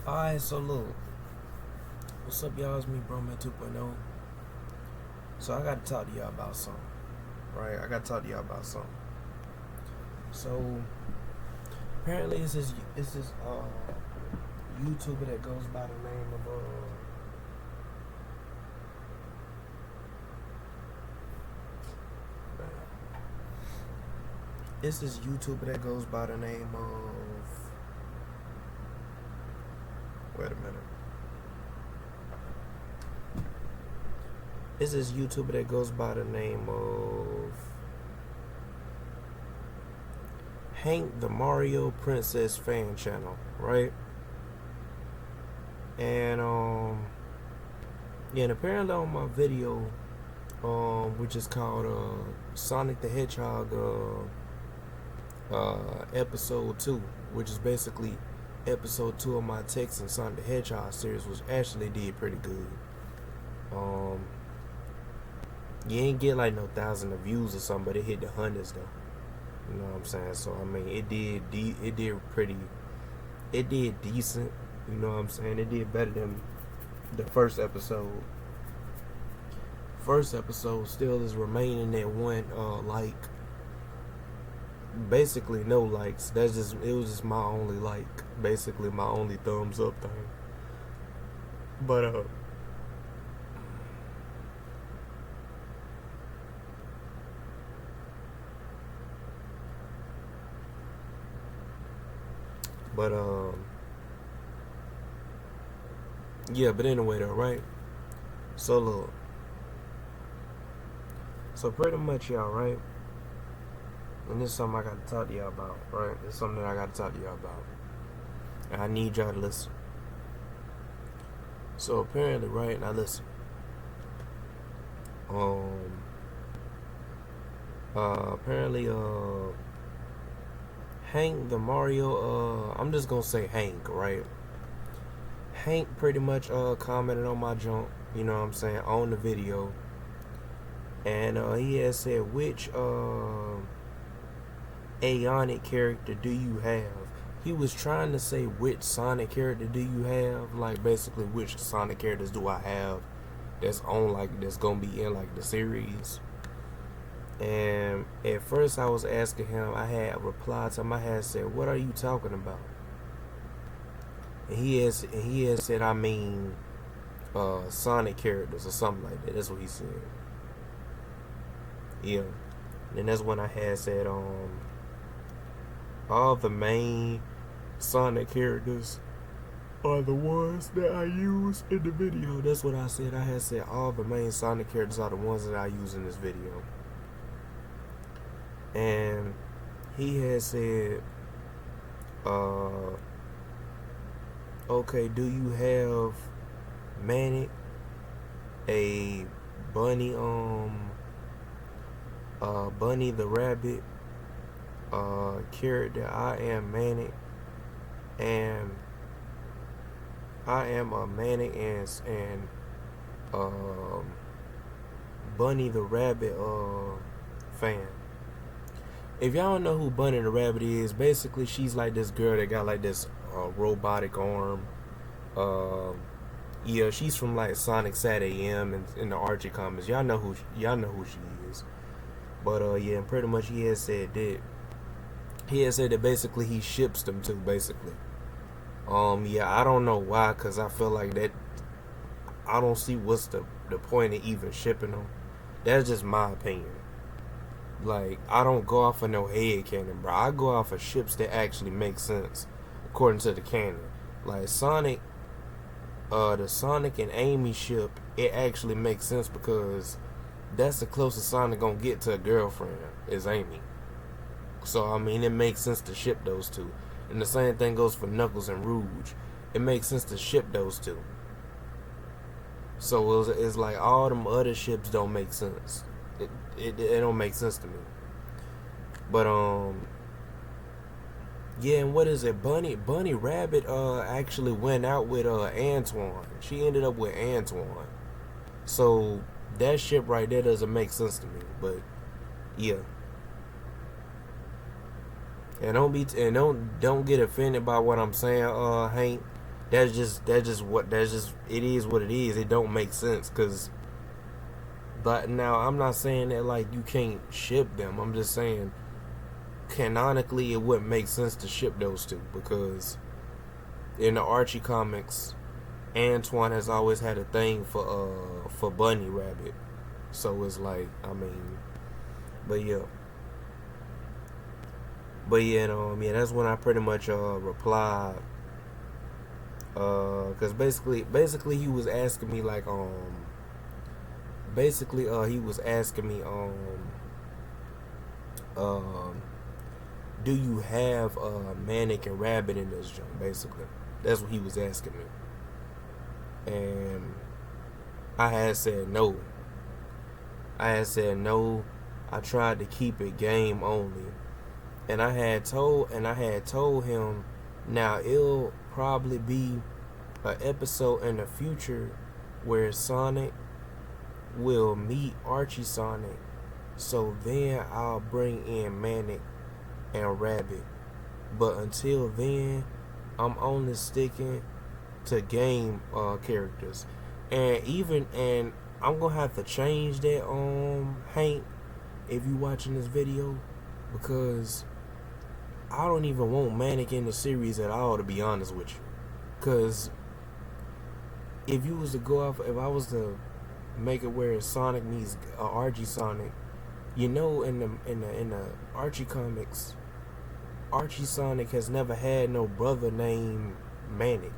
Alright, so look, what's up, y'all? It's me, Broman 2.0. So I gotta talk to y'all about something, right? I gotta talk to y'all about something. So apparently, it's this YouTuber that goes by the name of it's this YouTuber that goes by the name of. Wait a minute. It's this YouTuber that goes by the name of Hank the Mario Princess Fan Channel, right? And and apparently on my video, which is called Sonic the Hedgehog episode 2, which is basically episode 2 of my Texan Sonic the Hedgehog series, which actually did pretty good. You ain't get like no thousand of views or something, but it hit the hundreds though. You know what I'm saying? So I mean, it did decent. You know what I'm saying? It did better than the first episode. First episode still is remaining at one like. Basically no likes. It was just my only like, basically my only thumbs up thing. But yeah, but anyway though, right? So look. So pretty much y'all, right? And this is something I gotta talk to y'all about, right? It's something that I gotta talk to y'all about. And I need y'all to listen. So apparently, right, now listen. Apparently, Hank the Mario, I'm just gonna say Hank, right? Hank pretty much commented on my junk, you know what I'm saying, on the video. And he had said, which Aeonic character do you have? He was trying to say, which Sonic character do you have? Like basically, which Sonic characters do I have that's on, like, that's gonna be in like the series. And at first I was asking him, I had replied to him, I had said, what are you talking about? And he had said, I mean Sonic characters or something like that. That's what he said. Yeah. And that's when I had said all the main Sonic characters are the ones that I use in the video. That's what I said. I had said all the main Sonic characters are the ones that I use in this video. And he had said, okay, do you have Manic, a Bunny, Bunny the Rabbit character? I am Manic, and I am a Manic and Bunny the Rabbit fan. If y'all don't know who Bunny the Rabbit is, basically she's like this girl that got like this robotic arm. Yeah, she's from like Sonic Sat AM and in the Archie comics. Y'all know who she is. But yeah, and pretty much he had said that basically he ships them to, basically. Yeah, I don't know why, cause I feel like that I don't see what's the point of even shipping them. That's just my opinion. Like, I don't go off of no head canon, bro. I go off of ships that actually make sense according to the canon. Like Sonic, the Sonic and Amy ship, it actually makes sense because that's the closest Sonic gonna get to a girlfriend is Amy. So I mean, it makes sense to ship those two. And the same thing goes for Knuckles and Rouge. It makes sense to ship those two. So it's like all them other ships don't make sense. It don't make sense to me. But yeah, and what is it? Bunny Rabbit actually went out with Antoine. She ended up with Antoine. So that ship right there doesn't make sense to me. But yeah. And don't get offended by what I'm saying, Hank. that's just it is what it is. It don't make sense because. But now I'm not saying that like you can't ship them. I'm just saying canonically it wouldn't make sense to ship those two because in the Archie comics, Antoine has always had a thing for Bunny Rabbit. So it's like I mean, but yeah. But yeah, yeah, that's when I pretty much replied, cause basically he was asking me like he was asking me um do you have Manic and Rabbit in this joint? Basically, that's what he was asking me, and I had said no. I tried to keep it game only. And I had told him now it'll probably be an episode in the future where Sonic will meet Archie Sonic. So then I'll bring in Manic and Rabbit. But until then, I'm only sticking to game characters. And I'm gonna have to change that Hank if you watching this video because I don't even want Manic in the series at all, to be honest with you. Cause if you was to go off, if I was to make it where Sonic meets Archie Sonic, in the Archie comics, Archie Sonic has never had no brother named Manic.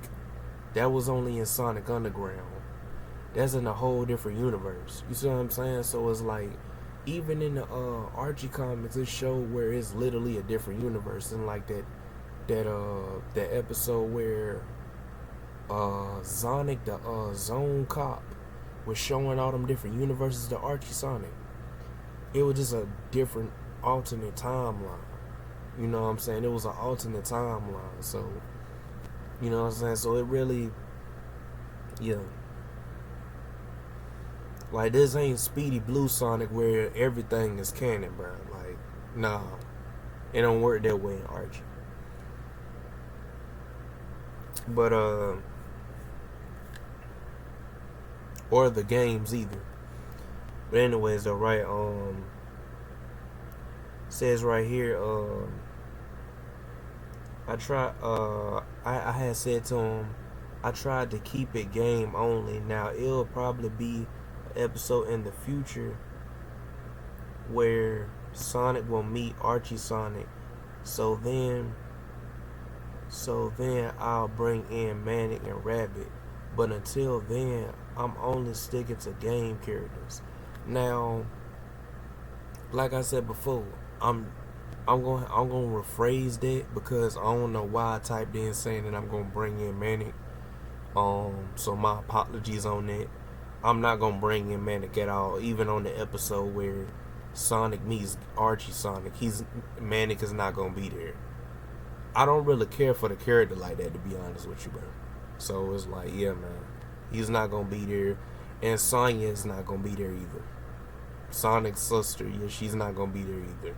That was only in Sonic Underground. That's in a whole different universe. You see what I'm saying? So it's like even in the Archie comics, it showed where it's literally a different universe, and like that episode where Sonic the Zone Cop was showing all them different universes to Archie Sonic. It was just a different alternate timeline. You know what I'm saying? It was an alternate timeline. So you know what I'm saying? So it really, yeah. Like, this ain't Speedy Blue Sonic where everything is canon, bro. Like, nah. It don't work that way in Archie. But, or the games either. But anyways, though, right, says right here, I had said to him, I tried to keep it game only. Now, it'll probably be episode in the future where Sonic will meet Archie Sonic. So then I'll bring in Manic and Rabbit. But until then, I'm only sticking to game characters. Now, like I said before, I'm gonna rephrase that because I don't know why I typed in saying that I'm gonna bring in Manic. So my apologies on that. I'm not gonna bring in Manic at all, even on the episode where Sonic meets Archie Sonic. Manic is not gonna be there. I don't really care for the character like that, to be honest with you, bro. So it's like, yeah, man, he's not gonna be there, and Sonya is not gonna be there either. Sonic's sister, yeah, she's not gonna be there either.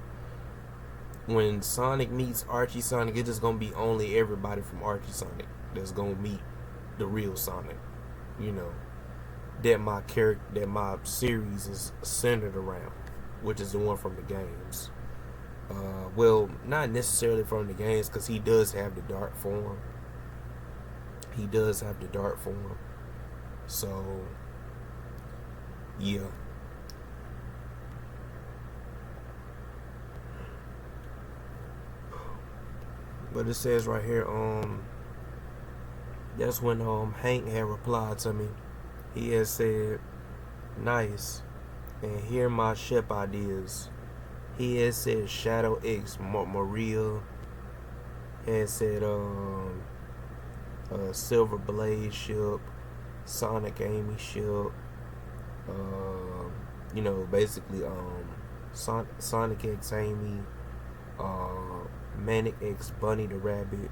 When Sonic meets Archie Sonic, it's just gonna be only everybody from Archie Sonic that's gonna meet the real Sonic. You know. That my series is centered around, which is the one from the games. Well, not necessarily from the games, because he does have the dark form. So, yeah. But it says right here, that's when Hank had replied to me. He had said, nice, and here my ship ideas. He had said Shadow X, Maria. Had said Silver Blaze ship, Sonic Amy ship. Basically Sonic X Amy, Manic X Bunny the Rabbit,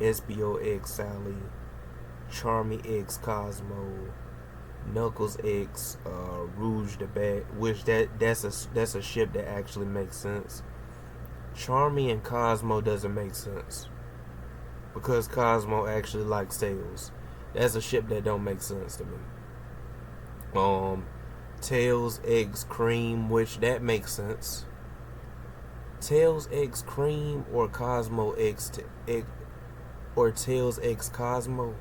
SBO X Sally, Charmy X Cosmo, Knuckles X, Rouge the Bat, which that's a ship that actually makes sense. Charmy and Cosmo doesn't make sense. because Cosmo actually likes Tails. That's a ship that don't make sense to me. Tails eggs Cream, which that makes sense. Tails eggs Cream or Cosmo eggs egg or Tails eggs Cosmo.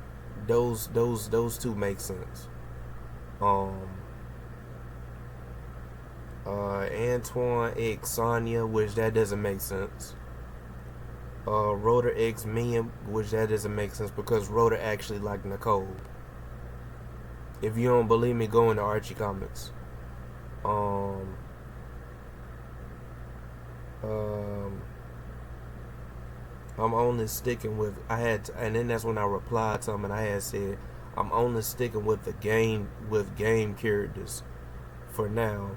Those two make sense. Antoine X Sonya, which that doesn't make sense. Rotor X Mia, which that doesn't make sense because Rotor actually liked Nicole. If you don't believe me, go into Archie Comics. I'm only sticking with and then that's when I replied to him and I had said I'm only sticking with the game characters for now.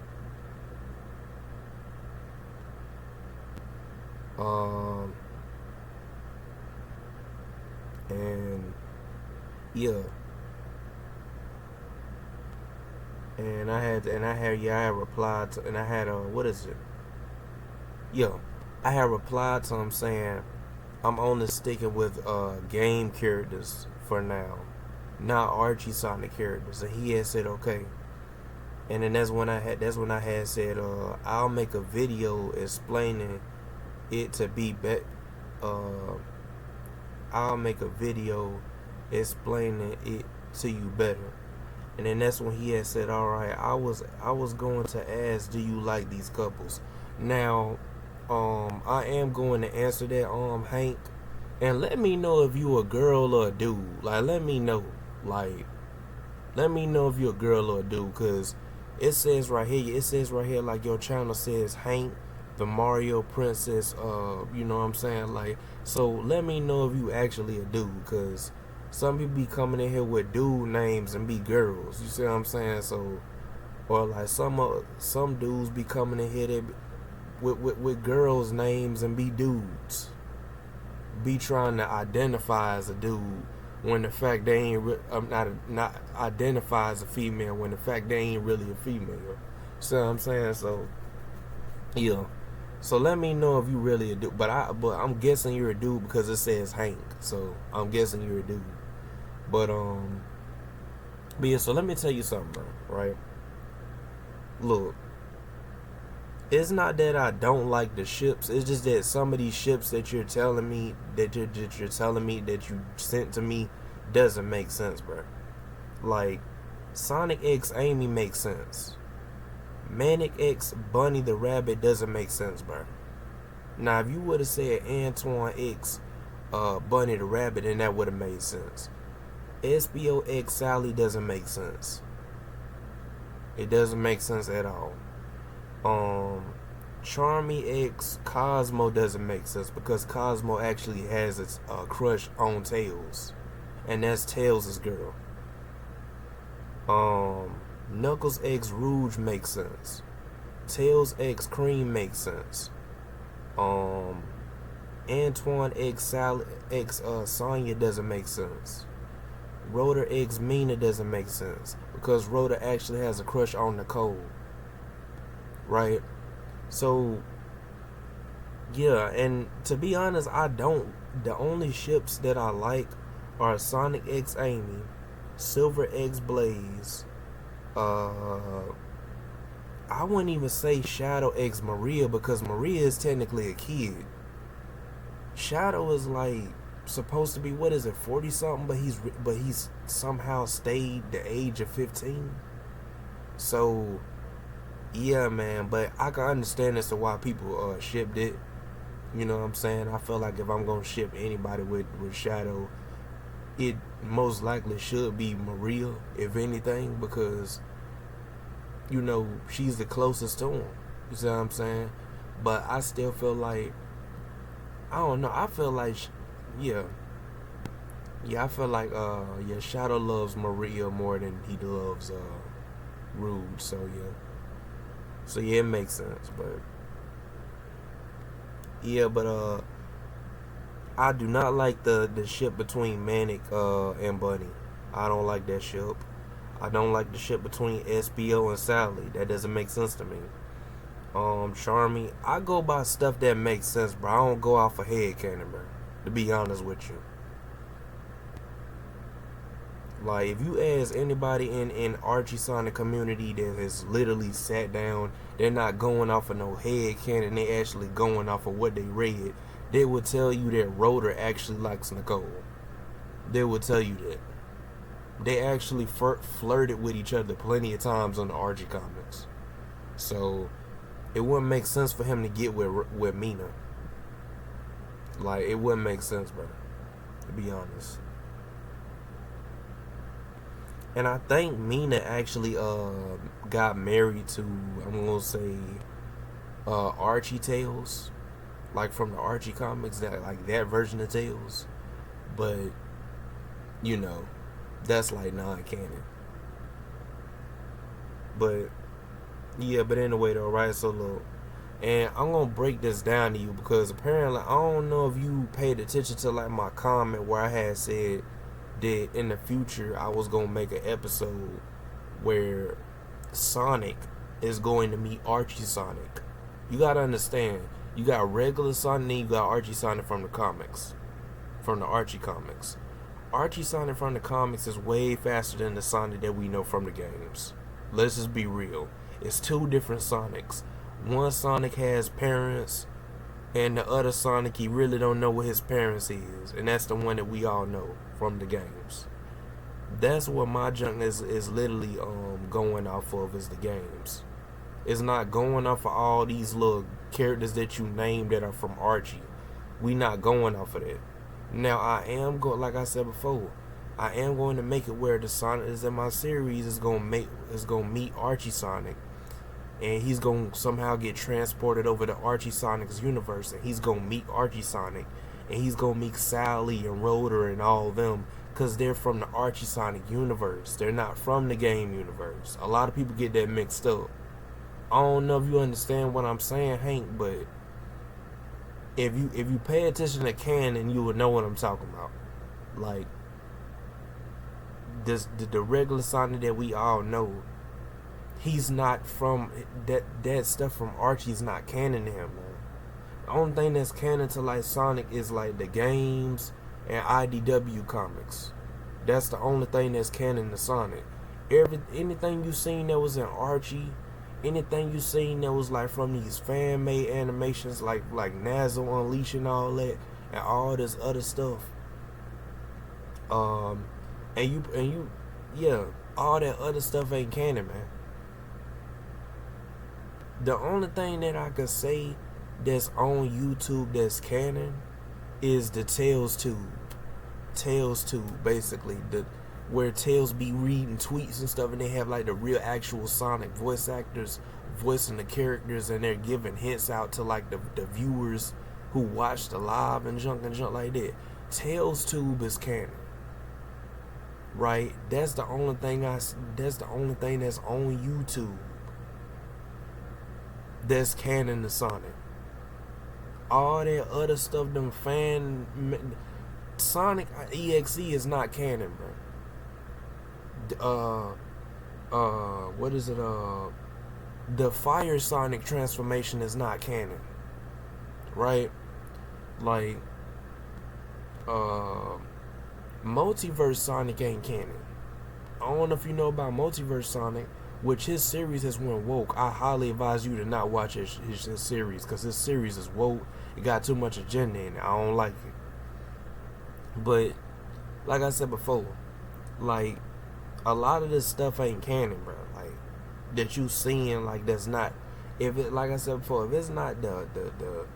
And yeah. And I had replied to, and I had what is it? Yeah, I had replied to him saying I'm only sticking with game characters for now, not Archie Sonic characters, and he had said okay. And then that's when I had said I'll make a video explaining it to be I'll make a video explaining it to you better. And then that's when he had said, all right, I was going to ask, do you like these couples? Now, I am going to answer that, Hank. And let me know if you a girl or a dude. Like, let me know if you a girl or a dude. Because it says right here, like your channel says Hank, the Mario Princess, you know what I'm saying? Like, so let me know if you actually a dude. Because some people be coming in here with dude names and be girls. You see what I'm saying? So, or like some dudes be coming in here that with girls names and be dudes. Be trying to identify as a dude when the fact they ain't not identify as a female when the fact they ain't really a female. See what I'm saying? So, yeah. So let me know if you really a dude. But I'm guessing you're a dude because it says Hank. So I'm guessing you're a dude. But yeah, so let me tell you something, bro, right? Look, it's not that I don't like the ships, it's just that some of these ships that you're telling me that you sent to me doesn't make sense, bro. Like Sonic X Amy makes sense. Manic X Bunny the Rabbit doesn't make sense, bro. Now if you would have said Antoine X Bunny the Rabbit, then that would have made sense. SBO X Sally doesn't make sense. It doesn't make sense at all. Charmy X Cosmo doesn't make sense because Cosmo actually has its crush on Tails, and that's Tails' girl. Knuckles X Rouge makes sense. Tails X Cream makes sense. Antoine X Sally X Sonya doesn't make sense. Rotor X Mina doesn't make sense because Rotor actually has a crush on Nicole, right? So yeah, and to be honest, the only ships that I like are Sonic X Amy, Silver X Blaze, I wouldn't even say Shadow X Maria because Maria is technically a kid. Shadow is like supposed to be, what is it, 40 something, but he's somehow stayed the age of 15. So yeah, man, but I can understand as to why people shipped it. You know what I'm saying? I feel like if I'm gonna ship anybody with Shadow, it most likely should be Maria, if anything, because you know she's the closest to him. You see what I'm saying? But I still feel like, I don't know, I feel like yeah, I feel like Shadow loves Maria more than he loves Rude. So yeah, it makes sense. But yeah, but I do not like the ship between Manic and Bunny. I don't like that ship. I don't like the ship between SBO and Sally. That doesn't make sense to me. Charmy, I go by stuff that makes sense, bro. I don't go off a head cannon, bro. To be honest with you. Like, if you ask anybody in Archie Sonic community that has literally sat down, they're not going off of no head canon, they actually going off of what they read. They would tell you that Rotor actually likes Nicole. They would tell you that. They actually flirted with each other plenty of times on the Archie comics. So, it wouldn't make sense for him to get with Mina. Like, it wouldn't make sense, bro. To be honest. And I think Mina actually got married to, I'm gonna say, Archie Tales, like from the Archie comics, that version of Tales. But you know, that's like non-canon. But yeah, but anyway though, right? So look, and I'm gonna break this down to you because apparently I don't know if you paid attention to like my comment where I had said that in the future I was gonna make an episode where Sonic is going to meet Archie Sonic. You gotta understand, you got regular Sonic and you got Archie Sonic from the comics, from the Archie comics. Archie Sonic from the comics is way faster than the Sonic that we know from the games. Let's just be real. It's two different Sonics. One Sonic has parents, and the other Sonic, he really don't know what his parents is, and that's the one that we all know from the games. That's what my junk is literally going off of, is the games. It's not going off of all these little characters that you named that are from Archie. We not going off of that. Now I am going, like I said before, I am going to make it where the Sonic is in my series is gonna meet Archie Sonic, and he's gonna somehow get transported over to Archie Sonic's universe, and he's gonna meet Archie Sonic, and he's gonna meet Sally and Rotor and all of them, because they're from the Archie Sonic universe. They're not from the game universe. A lot of people get that mixed up. I don't know if you understand what I'm saying, Hank, but if you pay attention to canon, you would know what I'm talking about. Like, the regular Sonic that we all know, he's not from that stuff from Archie's not canon to him, man. The only thing that's canon to like Sonic is like the games and IDW comics. That's the only thing that's canon to Sonic. Anything you seen that was in Archie, anything you seen that was like from these fan made animations like Nazle Unleashed and all that and all this other stuff. And you yeah, all that other stuff ain't canon, man. The only thing that I could say that's on YouTube that's canon is the Tails Tube. Tails Tube, basically, where Tails be reading tweets and stuff, and they have like the real actual Sonic voice actors voicing the characters, and they're giving hints out to like the viewers who watch the live and junk like that. Tails Tube is canon, right? That's the only thing that's on YouTube that's canon to Sonic. All that other stuff, them Sonic EXE is not canon, bro. What is it? The Fire Sonic transformation is not canon, right? Like, Multiverse Sonic ain't canon. I don't know if you know about Multiverse Sonic, which his series has went woke. I highly advise you to not watch his series, because his series is woke. It got too much agenda in it. I don't like it. But like I said before, like, a lot of this stuff ain't canon, bro. Like, that you seeing, like, that's not, if it, like I said before, if it's not the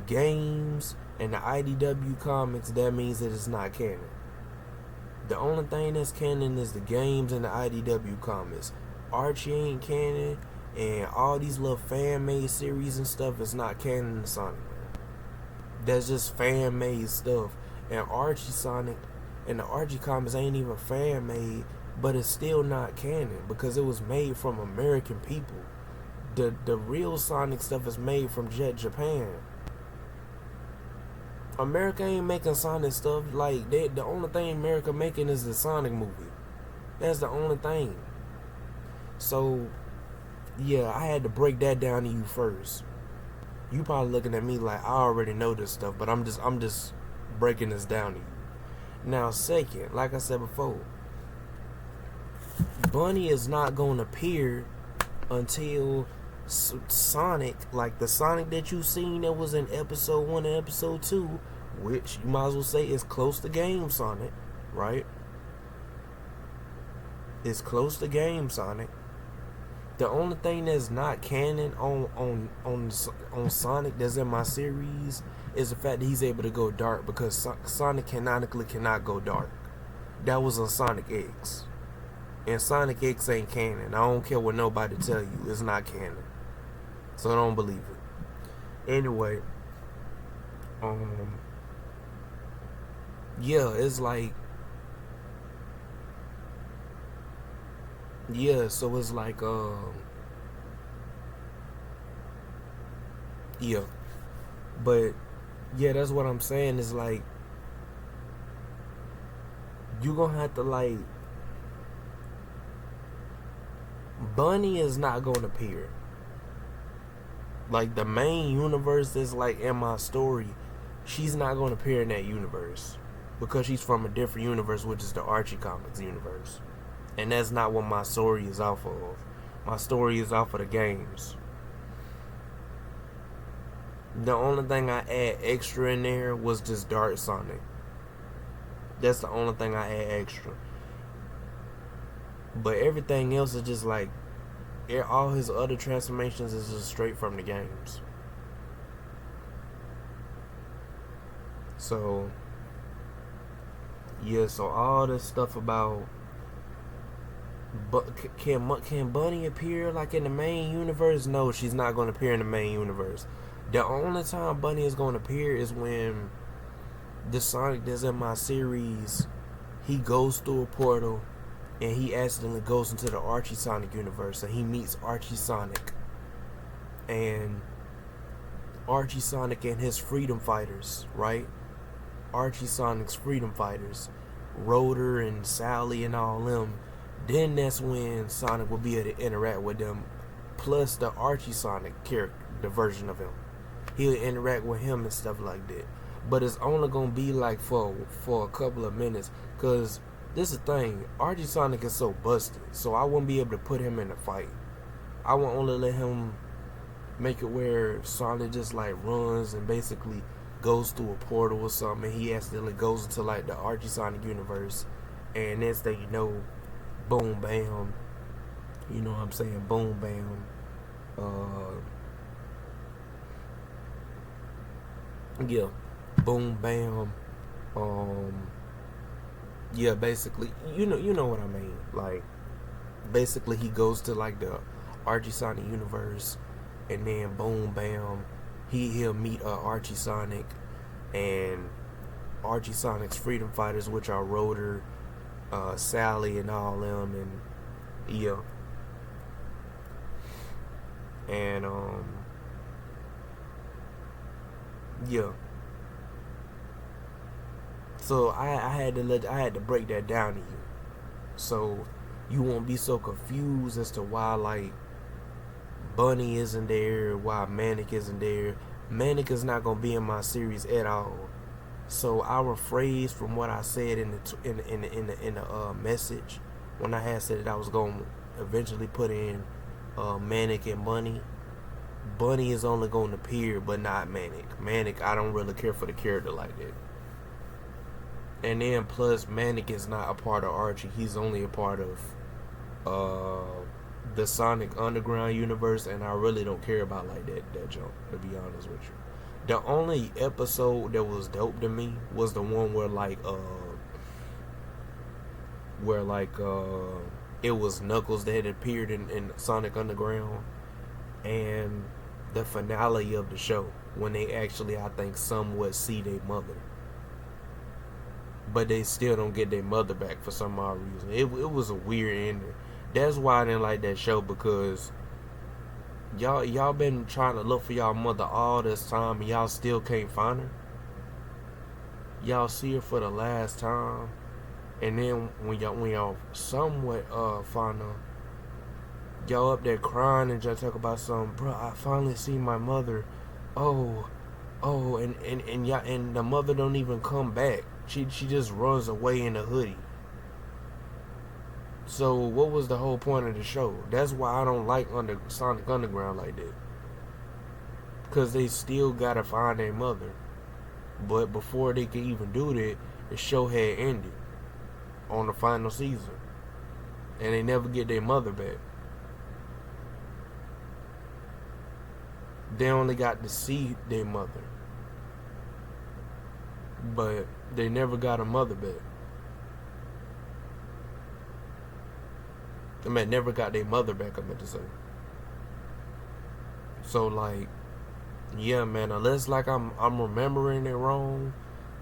games and the IDW comics, that means that it's not canon. The only thing that's canon is the games and the IDW comics. Archie ain't canon, and all these little fan-made series and stuff is not canon to Sonic, man. That's just fan-made stuff. And Archie Sonic and the Archie comics ain't even fan-made, but it's still not canon because it was made from American people. The real Sonic stuff is made from Japan. America ain't making Sonic stuff. Like, the only thing America making is the Sonic movie. That's the only thing. So, yeah, I had to break that down to you first. You probably looking at me like I already know this stuff, but I'm just breaking this down to you. Now, second, like I said before, Bunny is not gonna appear until Sonic, like the Sonic that you seen that was in episode 1 and episode 2, which you might as well say is close to Game Sonic, right? It's close to Game Sonic. The only thing that's not canon on Sonic that's in my series is the fact that he's able to go dark, because Sonic canonically cannot go dark. That was on Sonic X. And Sonic X ain't canon. I don't care what nobody tell you. It's not canon. So I don't believe it. Anyway, yeah, it's like, yeah, so it's like, yeah, but yeah, that's what I'm saying. Is like, you gonna have to, like, Bunny is not gonna appear. Like, the main universe that's like in my story, she's not gonna appear in that universe because she's from a different universe, which is the Archie Comics universe. And that's not what my story is off of. My story is off of the games. The only thing I add extra in there was just Dark Sonic. That's the only thing I add extra. But everything else is just like, all his other transformations is just straight from the games. So, yeah, so all this stuff about, but can Bunny appear like in the main universe? No, she's not going to appear in the main universe. The only time Bunny is going to appear is when the Sonic that's in my series, he goes through a portal and he accidentally goes into the Archie Sonic universe, and he meets Archie Sonic. And Archie Sonic and his freedom fighters, right? Archie Sonic's freedom fighters, Rotor and Sally and all them. Then that's when Sonic will be able to interact with them, plus the Archie Sonic character, the version of him. He'll interact with him and stuff like that. But it's only gonna be like for a couple of minutes, cause this is the thing. Archie Sonic is so busted, so I won't be able to put him in a fight. I will only let him make it where Sonic just like runs and basically goes through a portal or something, and he accidentally goes into like the Archie Sonic universe, and next thing you know, boom bam, you know what I'm saying, boom bam, yeah, boom bam, yeah, basically, you know what I mean. Like, basically, he goes to like the Archie Sonic universe, and then boom, bam, he'll meet Archie Sonic and Archie Sonic's freedom fighters, which are Rotor, Sally, and all them, and yeah, and yeah. So I had to break that down to you, so you won't be so confused as to why like Bunny isn't there, why Manic isn't there. Manic is not gonna be in my series at all. So I rephrased from what I said in the message when I had said that I was gonna eventually put in Manic and Bunny. Bunny is only gonna appear, but not Manic. Manic, I don't really care for the character like that. And then plus Manic is not a part of Archie. He's only a part of the Sonic Underground universe, and I really don't care about like that jump, to be honest with you. The only episode that was dope to me was the one where it was Knuckles that had appeared in Sonic Underground, and the finale of the show when they actually, I think, somewhat see their mother, but they still don't get their mother back for some odd reason. It was a weird ending. That's why I didn't like that show, because y'all been trying to look for y'all mother all this time, and y'all still can't find her. Y'all see her for the last time, and then when y'all somewhat find her, y'all up there crying and just talk about something. Bro, I finally see my mother. Oh, and y'all, and the mother don't even come back. She just runs away in a hoodie. So what was the whole point of the show? That's why I don't like Sonic Underground like that. Because they still gotta find their mother. But before they could even do that, the show had ended on the final season. And they never get their mother back. They only got to see their mother. But they never got a mother back. I mean, never got their mother back, I meant to say. So, like, yeah, man, unless, like, I'm remembering it wrong,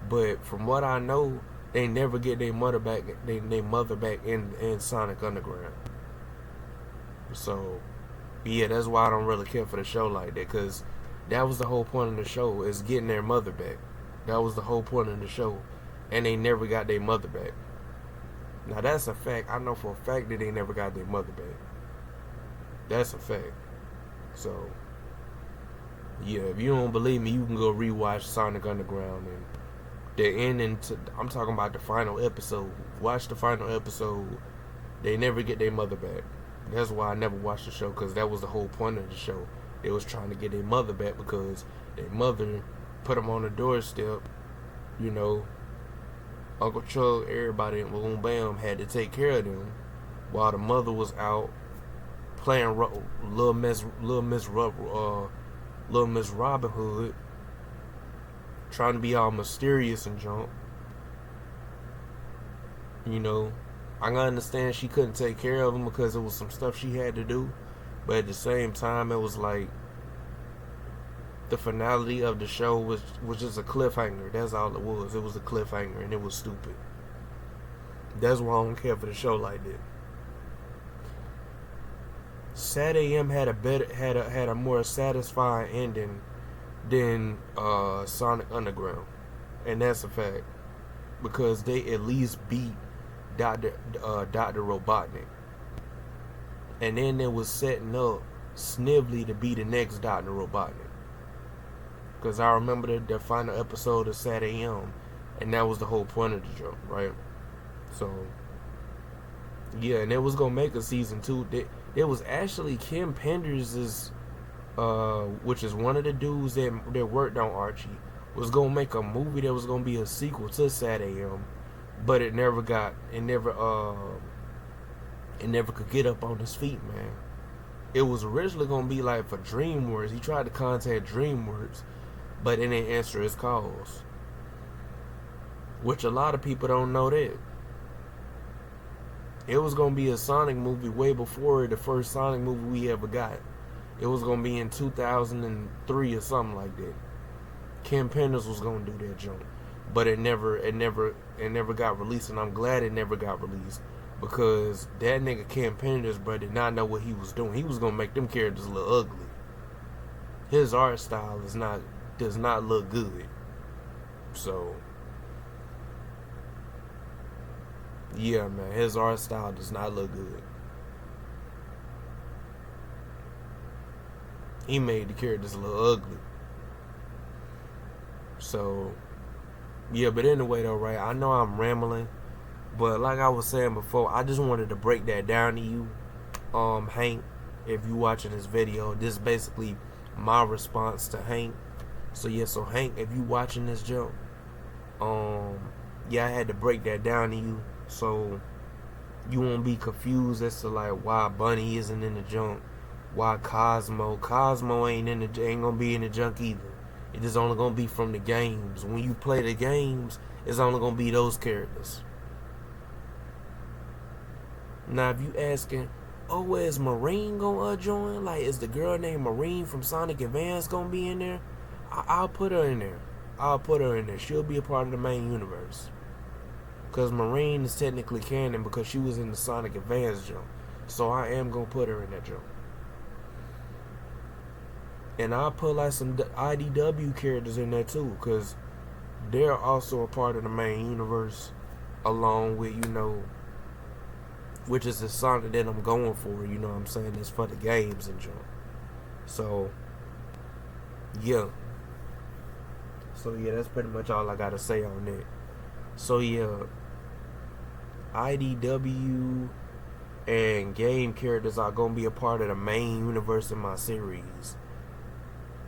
but from what I know, they never get their mother back, their mother back in Sonic Underground. So, yeah, that's why I don't really care for the show like that, because that was the whole point of the show, is getting their mother back. That was the whole point of the show, and they never got their mother back. Now, that's a fact. I know for a fact that they never got their mother back. That's a fact. So, yeah, if you don't believe me, you can go rewatch Sonic Underground. And the ending, I'm talking about the final episode. Watch the final episode. They never get their mother back. That's why I never watched the show, because that was the whole point of the show. They was trying to get their mother back because their mother put them on the doorstep, you know. Uncle Chuck, everybody in Boom Bam had to take care of them while the mother was out playing Little Miss Robin Hood, trying to be all mysterious and junk. You know, I can understand she couldn't take care of him because it was some stuff she had to do, but at the same time, it was like the finality of the show was just a cliffhanger. That's all it was. It was a cliffhanger, and it was stupid. That's why I don't care for the show like that. Sad AM had a more satisfying ending than Sonic Underground, and that's a fact, because they at least beat Dr. Robotnik, and then they was setting up Snively to be the next Dr. Robotnik. Because I remember the final episode of Sad AM, and that was the whole point of the joke, right? So, yeah, and it was gonna make a season 2. It was actually Kim Penders' which is one of the dudes that worked on Archie, was gonna make a movie that was gonna be a sequel to Sad AM, but it never could get up on his feet, man. It was originally gonna be like for DreamWorks. He tried to contact DreamWorks, but it didn't answer his calls. Which a lot of people don't know that. It was going to be a Sonic movie way before the first Sonic movie we ever got. It was going to be in 2003 or something like that. Kim Penders was going to do that jump. But it never got released, and I'm glad it never got released. Because that nigga Kim Penders, bro, did not know what he was doing. He was going to make them characters look ugly. His art style does not look good. So, yeah, man, his art style does not look good. He made the characters look ugly. So, yeah, but anyway though, right, I know I'm rambling, but like I was saying before, I just wanted to break that down to you, Hank. If you watching this video, this is basically my response to Hank. So yeah, so Hank, if you watching this jump, yeah, I had to break that down to you so you won't be confused as to like why Bunny isn't in the junk, why Cosmo ain't gonna be in the junk either. It is only gonna be from the games. When you play the games, it's only gonna be those characters. Now, if you asking, oh, where's Marine gonna join? Like, is the girl named Marine from Sonic Advance gonna be in there? I'll put her in there. She'll be a part of the main universe. Because Marine is technically canon because she was in the Sonic Advance jump. So I am gonna put her in that jump. And I'll put like some IDW characters in there too, because they're also a part of the main universe, along with, you know, which is the Sonic that I'm going for, you know what I'm saying? It's for the games and jump. So, yeah. So, yeah, that's pretty much all I gotta say on that. So, yeah, IDW, and game characters are gonna be a part of the main universe in my series.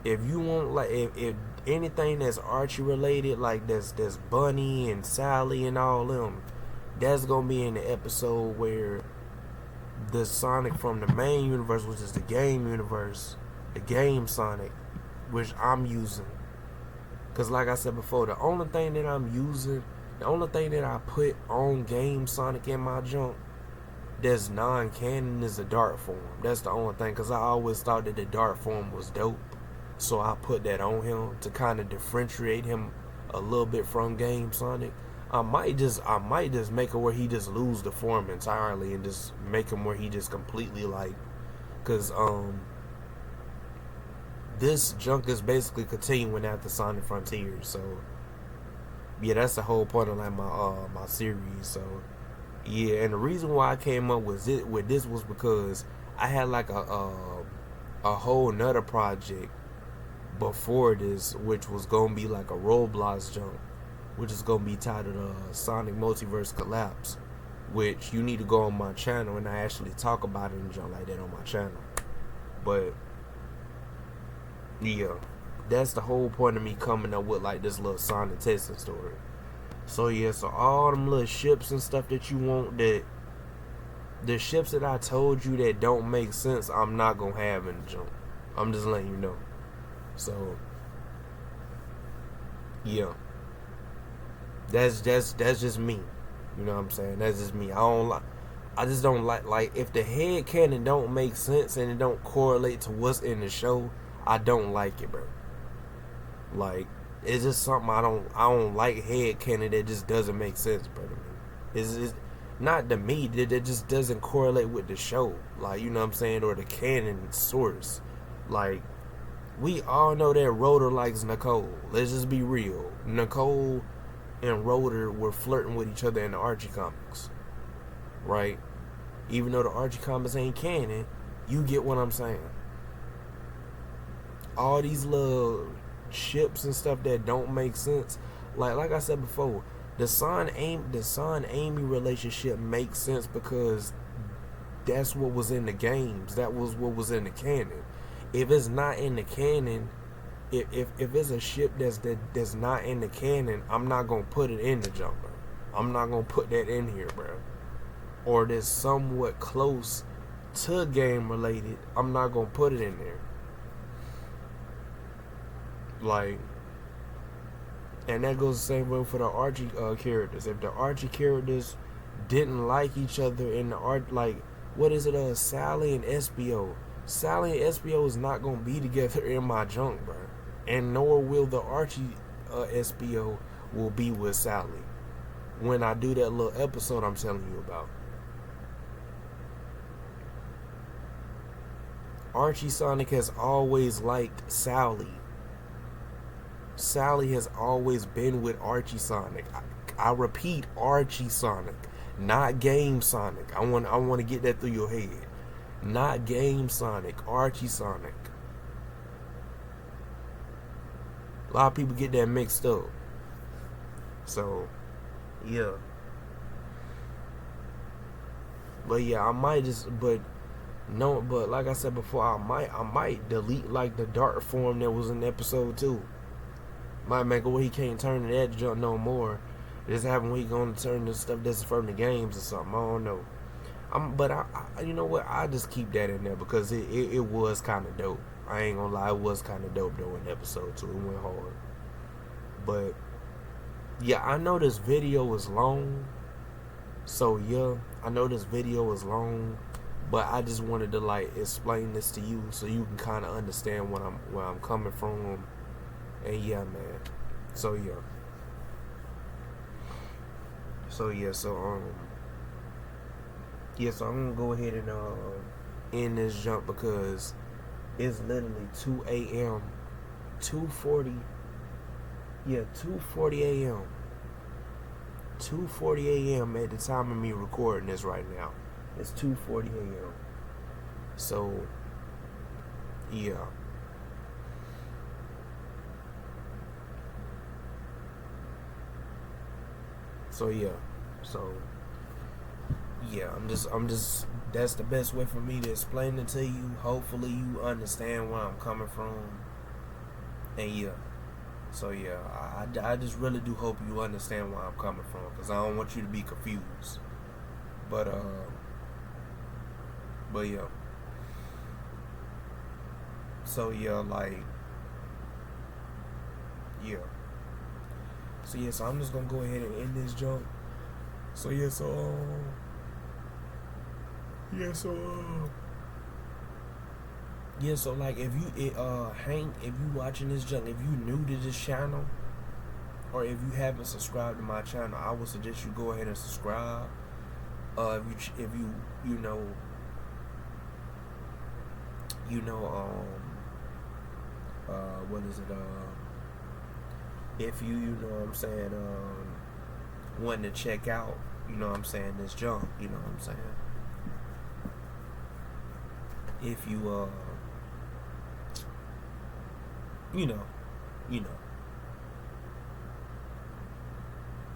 If you want, like, if anything that's Archie related, like there's Bunny and Sally and all them, that's gonna be in the episode where the Sonic from the main universe, which is the game universe, the game Sonic, which I'm using. Cause like I said before, the only thing that I'm using, the only thing that I put on game Sonic in my junk that's non-canon is the Dark form. That's the only thing. Cause I always thought that the Dark form was dope, so I put that on him to kind of differentiate him a little bit from game Sonic. I might just make it where he just lose the form entirely and just make him where he just completely like, cause this junk is basically continuing after Sonic Frontiers. So yeah, that's the whole point of like my series. So yeah, and the reason why I came up with this was because I had like a whole nother project before this, which was gonna be like a Roblox junk, which is gonna be titled Sonic Multiverse Collapse, which you need to go on my channel and I actually talk about it and junk like that on my channel. But yeah, that's the whole point of me coming up with like this little Sonic testing story. So yeah, so all them little ships and stuff that you want, that the ships that I told you that don't make sense, I'm not gonna have in the jump. I'm just letting you know. So yeah, that's just me. You know what I'm saying? That's just me. I just don't like if the head canon don't make sense and it don't correlate to what's in the show. I don't like it, bro. Like, it's just something I don't like head canon that just doesn't make sense, bro, to me. It's not to me, that just doesn't correlate with the show. Like, you know what I'm saying? Or the canon source. Like, we all know that Rotor likes Nicole. Let's just be real. Nicole and Rotor were flirting with each other in the Archie comics. Right? Even though the Archie comics ain't canon, you get what I'm saying. All these little ships and stuff that don't make sense. Like I said before, the Son Amy relationship makes sense because that's what was in the games. That was what was in the canon. If it's not in the canon, if it's a ship that's not in the canon, I'm not gonna put it in the jumper. I'm not gonna put that in here, bro. Or that's somewhat close to game related, I'm not gonna put it in there. Like, and that goes the same way for the Archie characters. If the Archie characters didn't like each other in the art, like, what is it, Sally and SBO. Sally and SBO is not gonna be together in my junk, bro. And nor will the Archie SBO will be with Sally when I do that little episode I'm telling you about. Archie Sonic has always liked Sally. Sally has always been with Archie Sonic. I repeat, Archie Sonic, not Game Sonic. I want to get that through your head. Not Game Sonic, Archie Sonic. A lot of people get that mixed up. So, yeah. But yeah, I might just, but like I said before, I might delete like the dark form that was in episode 2. Might make it where he can't turn to that junk no more. Just having when he gonna turn to stuff that's from the games or something. I don't know. But I you know what? I just keep that in there because it was kind of dope. I ain't gonna lie, it was kind of dope though in episode 2. It went hard. But yeah, I know this video is long. So yeah, I know this video is long. But I just wanted to like explain this to you so you can kind of understand where I'm coming from. And yeah, man. So yeah. So I'm gonna go ahead and end this jump because it's literally 2 a.m. 2:40. Yeah, 2:40 a.m. 2:40 a.m. at the time of me recording this right now. It's 2:40 a.m. So yeah. yeah, I'm just. That's the best way for me to explain it to you. Hopefully, you understand where I'm coming from. And yeah, so yeah, I just really do hope you understand where I'm coming from, because I don't want you to be confused. But but yeah. So yeah, like yeah. So yeah, so I'm just gonna go ahead and end this jump. So yeah, so yeah, so yeah, so like if you Hank, if you watching this junk, if you new to this channel, or if you haven't subscribed to my channel, I would suggest you go ahead and subscribe. If you you know you know what is it if you know what I'm saying wanting to check out, you know what I'm saying, this junk, you know what I'm saying, if you you know you know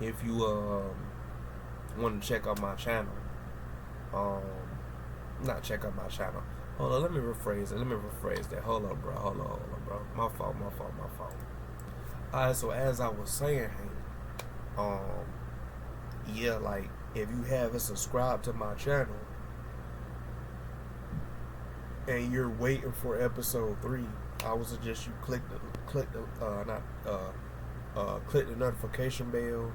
if you want to check out my channel, um not check out my channel, hold on, let me rephrase that, hold on bro, my fault. Alright, so as I was saying, um yeah, like if you haven't subscribed to my channel and you're waiting for episode 3, I would suggest you click the notification bell,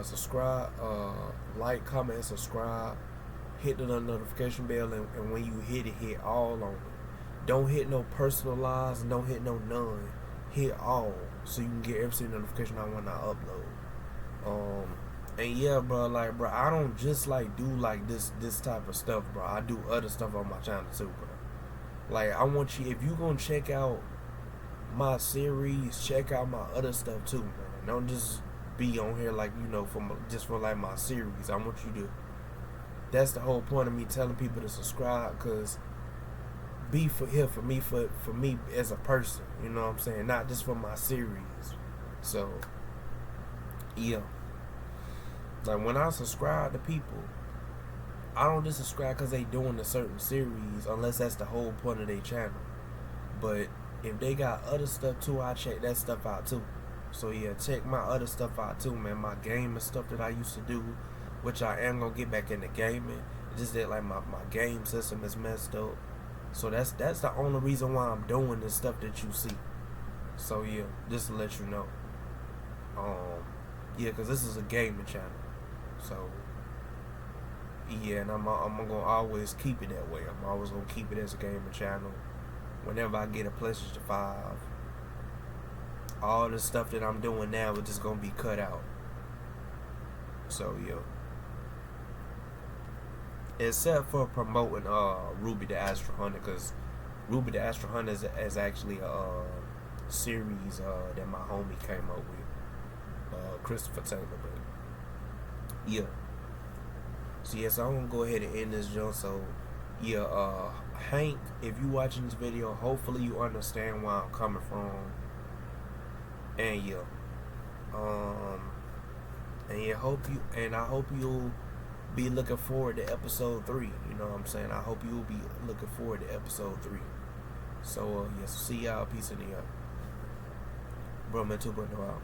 subscribe, like, comment, and subscribe. Hit the notification bell, and when you hit it, hit all on it. Don't hit no personalized, don't hit no none. Hit all, so you can get every single notification when I upload. And yeah, bro, like, bro, I don't just like do like this type of stuff, bro. I do other stuff on my channel too, bro. Like, I want you, if you gonna check out my series, check out my other stuff too, man. Don't just be on here like, you know, for like my series. I want you to. That's the whole point of me telling people to subscribe, cause be for me as a person. You know what I'm saying? Not just for my series. So yeah, like when I subscribe to people, I don't just subscribe because they doing a certain series, unless that's the whole point of their channel. But if they got other stuff too, I check that stuff out too. So yeah, check my other stuff out too, man. My gaming stuff that I used to do, which I am gonna get back into gaming. It's just that like my game system is messed up. So that's the only reason why I'm doing this stuff that you see. So yeah, just to let you know. Yeah, cause this is a gaming channel. So yeah, and I'm gonna always keep it that way. I'm always gonna keep it as a gaming channel. Whenever I get a PlayStation 5, all the stuff that I'm doing now is just gonna be cut out. So yeah, except for promoting Ruby the Astro Hunter, because Ruby the Astro Hunter is actually a series that my homie came up with, Christopher Taylor. But yeah, so yes, I'm gonna go ahead and end this joint. So yeah, Hank, if you watching this video, hopefully you understand where I'm coming from. And yeah, I hope you'll be looking forward to episode 3. You know what I'm saying? I hope you'll be looking forward to episode 3. So yes, see y'all. Peace in the air. Bro, man, 2.0 out.